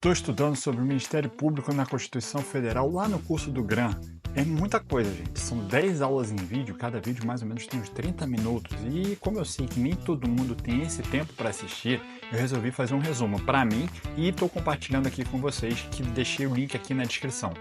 Estou estudando sobre o Ministério Público na Constituição Federal lá no curso do GRAM. É muita coisa, gente. São 10 aulas em vídeo, cada vídeo mais ou menos tem uns 30 minutos. E como eu sei que nem todo mundo tem esse tempo para assistir, eu resolvi fazer um resumo para mim e estou compartilhando aqui com vocês, que deixei o link aqui na descrição.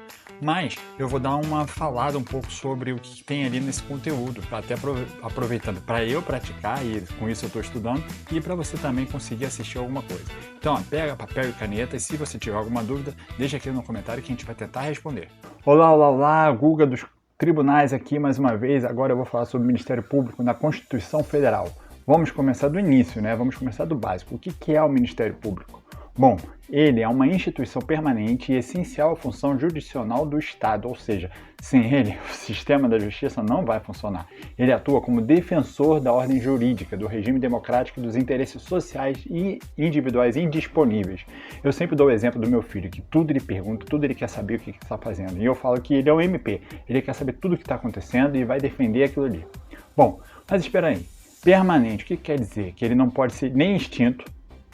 Mas eu vou dar uma falada um pouco sobre o que tem ali nesse conteúdo, até aproveitando para eu praticar, e com isso eu estou estudando, e para você também conseguir assistir alguma coisa. Então, ó, pega papel e caneta, e se você tiver alguma dúvida, deixa aqui no comentário que a gente vai tentar responder. Olá, olá, olá, Guga dos Tribunais aqui mais uma vez. Agora eu vou falar sobre o Ministério Público na Constituição Federal. Vamos começar do início, né? Vamos começar do básico. O que é o Ministério Público? Bom, ele é uma instituição permanente e essencial à função jurisdicional do Estado, ou seja, sem ele, o sistema da justiça não vai funcionar. Ele atua como defensor da ordem jurídica, do regime democrático e dos interesses sociais e individuais indisponíveis. Eu sempre dou o exemplo do meu filho, que tudo ele pergunta, tudo ele quer saber o que está fazendo. E eu falo que ele é um MP, ele quer saber tudo o que está acontecendo e vai defender aquilo ali. Bom, mas espera aí, permanente, o que quer dizer? Que ele não pode ser nem extinto,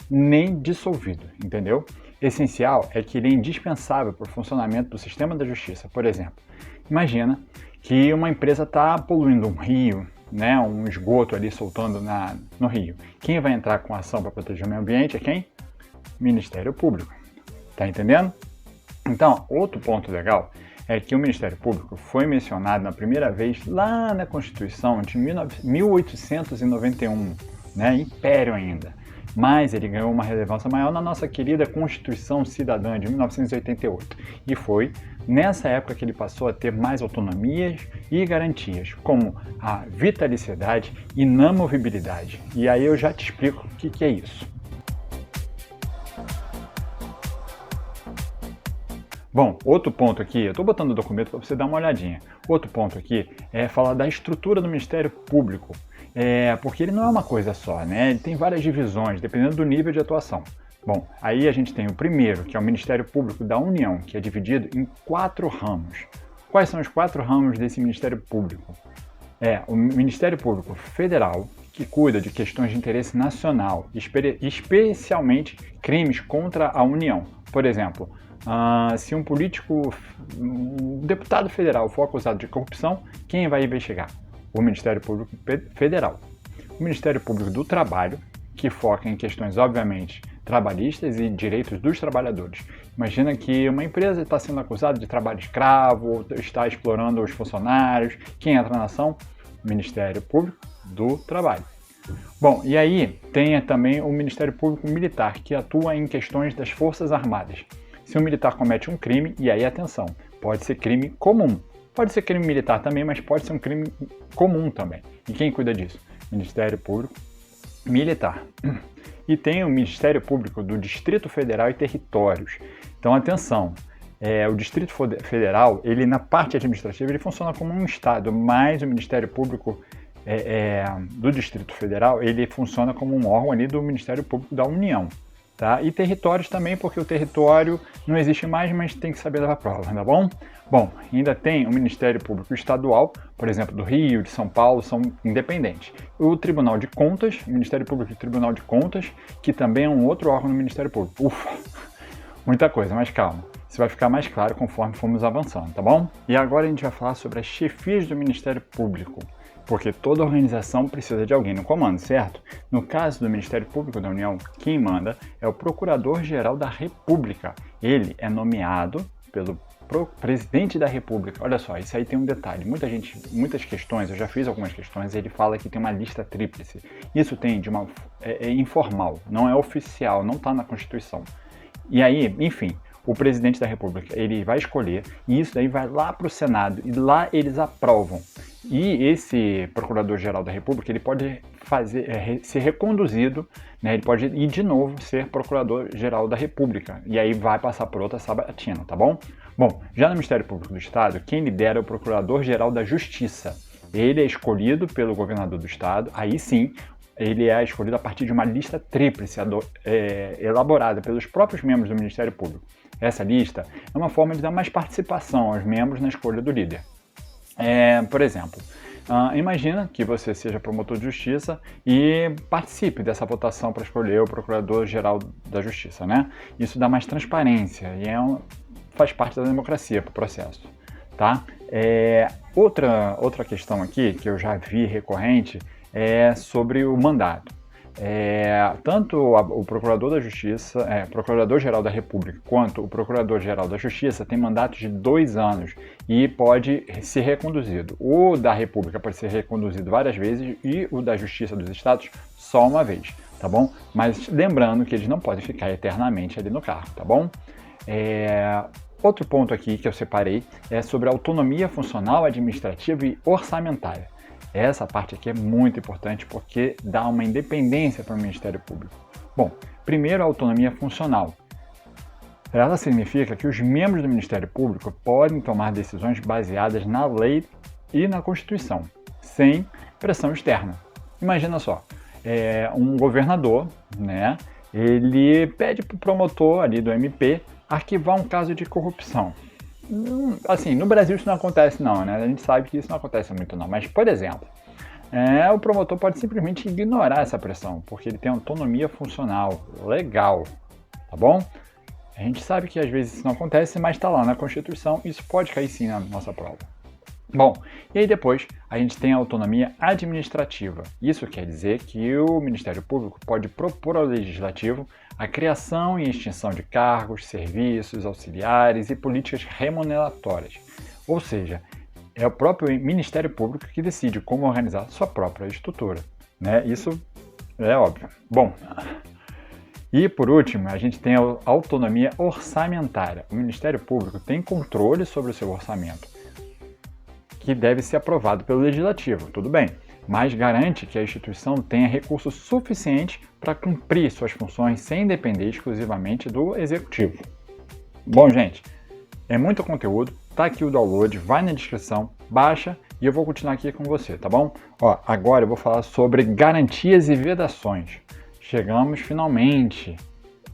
nem dissolvido, entendeu? Essencial é que ele é indispensável para o funcionamento do sistema da justiça. Por exemplo, imagina que uma empresa está poluindo um rio, né, um esgoto ali soltando no rio. Quem vai entrar com ação para proteger o meio ambiente é quem? Ministério Público. Tá entendendo? Então, outro ponto legal é que o Ministério Público foi mencionado na primeira vez lá na Constituição de 1891, né, Império ainda. Mas ele ganhou uma relevância maior na nossa querida Constituição Cidadã de 1988. E foi nessa época que ele passou a ter mais autonomias e garantias, como a vitaliciedade e inamovibilidade. E aí eu já te explico o que é isso. Bom, outro ponto aqui, eu estou botando o documento para você dar uma olhadinha. Outro ponto aqui é falar da estrutura do Ministério Público. Porque ele não é uma coisa só, né? Ele tem várias divisões, dependendo do nível de atuação. Bom, aí a gente tem o primeiro, que é o Ministério Público da União, que é dividido em 4 ramos. Quais são os 4 ramos desse Ministério Público? O Ministério Público Federal, que cuida de questões de interesse nacional, especialmente crimes contra a União. Por exemplo, se um deputado federal for acusado de corrupção, quem vai investigar? O Ministério Público Federal. O Ministério Público do Trabalho, que foca em questões, obviamente, trabalhistas e direitos dos trabalhadores. Imagina que uma empresa está sendo acusada de trabalho escravo, ou está explorando os funcionários. Quem entra na ação? O Ministério Público do Trabalho. Bom, e aí tem também o Ministério Público Militar, que atua em questões das Forças Armadas. Se um militar comete um crime, e aí atenção, pode ser crime comum. Pode ser crime militar também, mas pode ser um crime comum também. E quem cuida disso? Ministério Público Militar. E tem o Ministério Público do Distrito Federal e Territórios. Então, atenção, o Distrito Federal, ele na parte administrativa, ele funciona como um Estado, mas o Ministério Público do Distrito Federal, ele funciona como um órgão ali do Ministério Público da União. Tá? E territórios também, porque o território não existe mais, mas tem que saber levar prova, tá bom? Bom, ainda tem o Ministério Público Estadual, por exemplo, do Rio, de São Paulo, são independentes. O Tribunal de Contas, o Ministério Público e o Tribunal de Contas, que também é um outro órgão do Ministério Público. Ufa, muita coisa, mas calma. Isso vai ficar mais claro conforme formos avançando, tá bom? E agora a gente vai falar sobre as chefias do Ministério Público. Porque toda organização precisa de alguém no comando, certo? No caso do Ministério Público da União, quem manda é o Procurador-Geral da República. Ele é nomeado pelo Presidente da República. Olha só, isso aí tem um detalhe. Muitas questões, eu já fiz algumas questões, ele fala que tem uma lista tríplice. Isso tem de uma informal, não é oficial, não está na Constituição. E aí, enfim, o Presidente da República, ele vai escolher, e isso daí vai lá para o Senado, e lá eles aprovam. E esse Procurador-Geral da República, ele pode ser reconduzido, né? Ele pode ir de novo ser Procurador-Geral da República, e aí vai passar por outra sabatina, tá bom? Bom, já no Ministério Público do Estado, quem lidera é o Procurador-Geral da Justiça. Ele é escolhido pelo governador do Estado, aí sim, ele é escolhido a partir de uma lista tríplice elaborada pelos próprios membros do Ministério Público. Essa lista é uma forma de dar mais participação aos membros na escolha do líder. Por exemplo, Imagina que você seja promotor de justiça e participe dessa votação para escolher o Procurador-Geral da Justiça, né? Isso dá mais transparência e faz parte da democracia para o processo, tá? Outra questão aqui que eu já vi recorrente é sobre o mandato. Tanto o Procurador da Justiça, Procurador-Geral da República, quanto o Procurador-Geral da Justiça tem mandato de 2 anos e pode ser reconduzido. O da República pode ser reconduzido várias vezes e o da Justiça dos Estados só uma vez, tá bom? Mas lembrando que eles não podem ficar eternamente ali no cargo, tá bom? Outro ponto aqui que eu separei é sobre a autonomia funcional, administrativa e orçamentária. Essa parte aqui é muito importante porque dá uma independência para o Ministério Público. Bom, primeiro a autonomia funcional. Ela significa que os membros do Ministério Público podem tomar decisões baseadas na lei e na Constituição, sem pressão externa. Imagina só, um governador, né, ele pede para o promotor ali do MP arquivar um caso de corrupção. Assim, no Brasil isso não acontece não, né? A gente sabe que isso não acontece muito não, mas, por exemplo, o promotor pode simplesmente ignorar essa pressão, porque ele tem autonomia funcional, legal, tá bom? A gente sabe que às vezes isso não acontece, mas está lá na Constituição, isso pode cair sim na nossa prova. Bom, e aí depois a gente tem a autonomia administrativa. Isso quer dizer que o Ministério Público pode propor ao Legislativo a criação e extinção de cargos, serviços, auxiliares e políticas remuneratórias. Ou seja, é o próprio Ministério Público que decide como organizar sua própria estrutura, né? Isso é óbvio. Bom, e por último, a gente tem a autonomia orçamentária. O Ministério Público tem controle sobre o seu orçamento, que deve ser aprovado pelo Legislativo, tudo bem, mas garante que a instituição tenha recursos suficientes para cumprir suas funções sem depender exclusivamente do Executivo. Bom, gente, é muito conteúdo, tá aqui o download, vai na descrição, baixa e eu vou continuar aqui com você, tá bom? Agora eu vou falar sobre garantias e vedações. Chegamos finalmente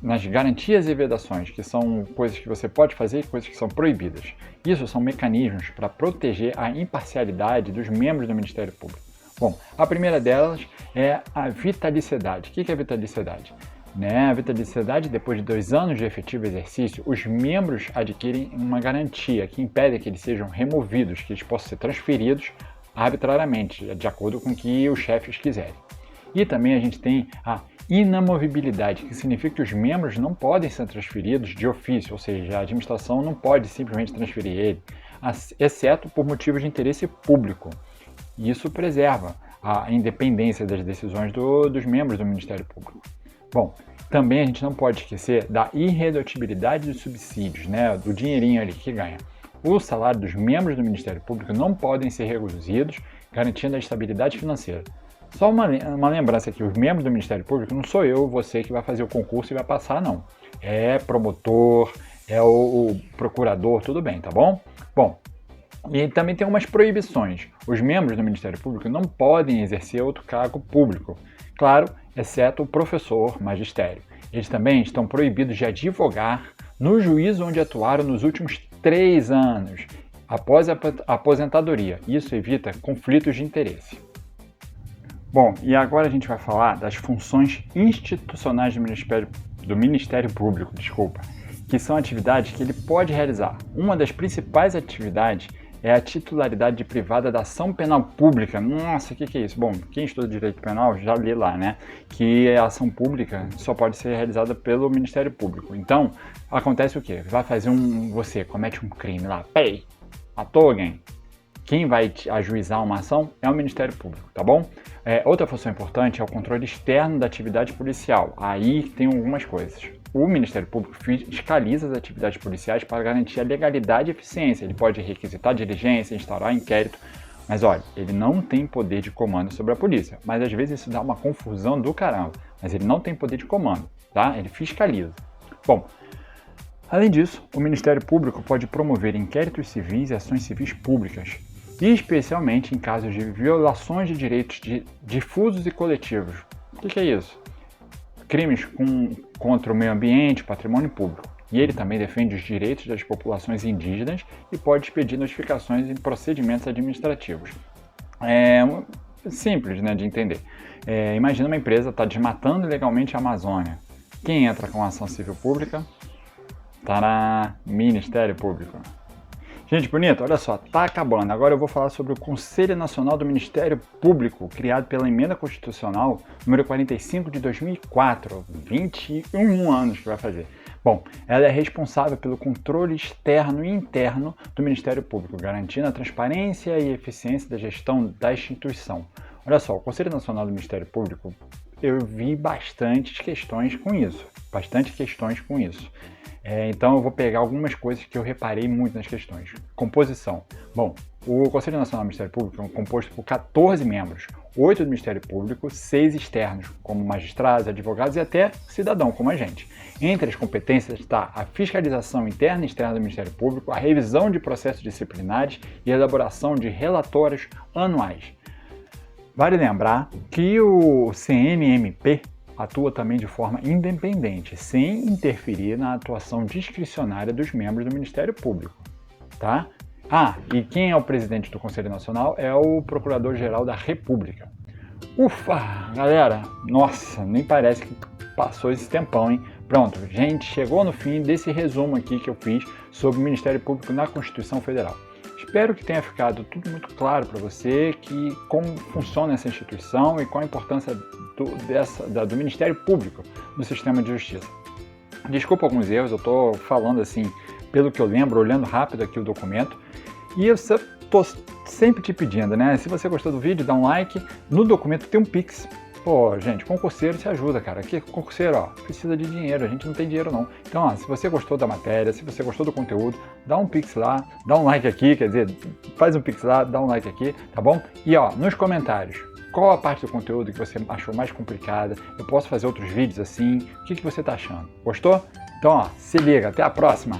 nas garantias e vedações, que são coisas que você pode fazer e coisas que são proibidas. Isso são mecanismos para proteger a imparcialidade dos membros do Ministério Público. Bom, a primeira delas é a vitaliciedade. O que é a vitaliciedade? A vitaliciedade, depois de 2 anos de efetivo exercício, os membros adquirem uma garantia que impede que eles sejam removidos, que eles possam ser transferidos arbitrariamente, de acordo com o que os chefes quiserem. E também a gente tem a inamovibilidade, que significa que os membros não podem ser transferidos de ofício, ou seja, a administração não pode simplesmente transferir ele, exceto por motivos de interesse público. Isso preserva a independência das decisões dos membros do Ministério Público. Bom, também a gente não pode esquecer da irredutibilidade dos subsídios, do dinheirinho ali que ganha. O salário dos membros do Ministério Público não podem ser reduzidos, garantindo a estabilidade financeira. Só uma lembrança aqui, os membros do Ministério Público não sou eu, você que vai fazer o concurso e vai passar, não. É promotor, é o procurador, tudo bem, tá bom? Bom, e também tem umas proibições. Os membros do Ministério Público não podem exercer outro cargo público, claro, exceto o professor, magistério. Eles também estão proibidos de advogar no juízo onde atuaram nos últimos 3 anos, após a aposentadoria. Isso evita conflitos de interesse. Bom, e agora a gente vai falar das funções institucionais do Ministério Público, que são atividades que ele pode realizar. Uma das principais atividades é a titularidade privada da ação penal pública. Nossa, o que é isso? Bom, quem estuda direito penal já lê lá, que a ação pública só pode ser realizada pelo Ministério Público. Então, acontece o quê? Você comete um crime lá, matou alguém. Quem vai ajuizar uma ação é o Ministério Público, tá bom? Outra função importante é o controle externo da atividade policial. Aí tem algumas coisas. O Ministério Público fiscaliza as atividades policiais para garantir a legalidade e eficiência. Ele pode requisitar diligência, instaurar inquérito, mas olha, ele não tem poder de comando sobre a polícia. Mas às vezes isso dá uma confusão do caramba. Mas ele não tem poder de comando, tá? Ele fiscaliza. Bom, além disso, o Ministério Público pode promover inquéritos civis e ações civis públicas, especialmente em casos de violações de direitos difusos e coletivos. O que é isso? Crimes contra o meio ambiente, patrimônio público. E ele também defende os direitos das populações indígenas e pode expedir notificações em procedimentos administrativos. É simples, né, de entender. Imagina uma empresa está desmatando ilegalmente a Amazônia. Quem entra com ação civil pública? Tará, Ministério Público. Gente bonita, olha só, tá acabando. Agora eu vou falar sobre o Conselho Nacional do Ministério Público, criado pela Emenda Constitucional número 45 de 2004, 21 anos que vai fazer. Bom, ela é responsável pelo controle externo e interno do Ministério Público, garantindo a transparência e eficiência da gestão da instituição. Olha só, o Conselho Nacional do Ministério Público, eu vi bastantes questões com isso. Então eu vou pegar algumas coisas que eu reparei muito nas questões. Composição. Bom, o Conselho Nacional do Ministério Público é composto por 14 membros, 8 do Ministério Público, 6 externos, como magistrados, advogados e até cidadão, como a gente. Entre as competências está a fiscalização interna e externa do Ministério Público, a revisão de processos disciplinares e a elaboração de relatórios anuais. Vale lembrar que o CNMP atua também de forma independente, sem interferir na atuação discricionária dos membros do Ministério Público, tá? E quem é o presidente do Conselho Nacional é o Procurador-Geral da República. Ufa, galera, nossa, nem parece que passou esse tempão, hein? Pronto, gente, chegou no fim desse resumo aqui que eu fiz sobre o Ministério Público na Constituição Federal. Espero que tenha ficado tudo muito claro para você, que como funciona essa instituição e qual a importância do Ministério Público no sistema de justiça. Desculpa alguns erros, eu estou falando assim pelo que eu lembro, olhando rápido aqui o documento. E eu estou sempre te pedindo, né? Se você gostou do vídeo, dá um like. No documento tem um Pix. Pô, gente, concurseiro se ajuda, cara. Aqui, concurseiro, ó, precisa de dinheiro, a gente não tem dinheiro não. Então, ó, se você gostou da matéria, se você gostou do conteúdo, dá um Pix lá, dá um like aqui, quer dizer, faz um Pix lá, dá um like aqui, tá bom? E ó, nos comentários, qual a parte do conteúdo que você achou mais complicada? Eu posso fazer outros vídeos assim? O que você tá achando? Gostou? Então, ó, se liga, até a próxima!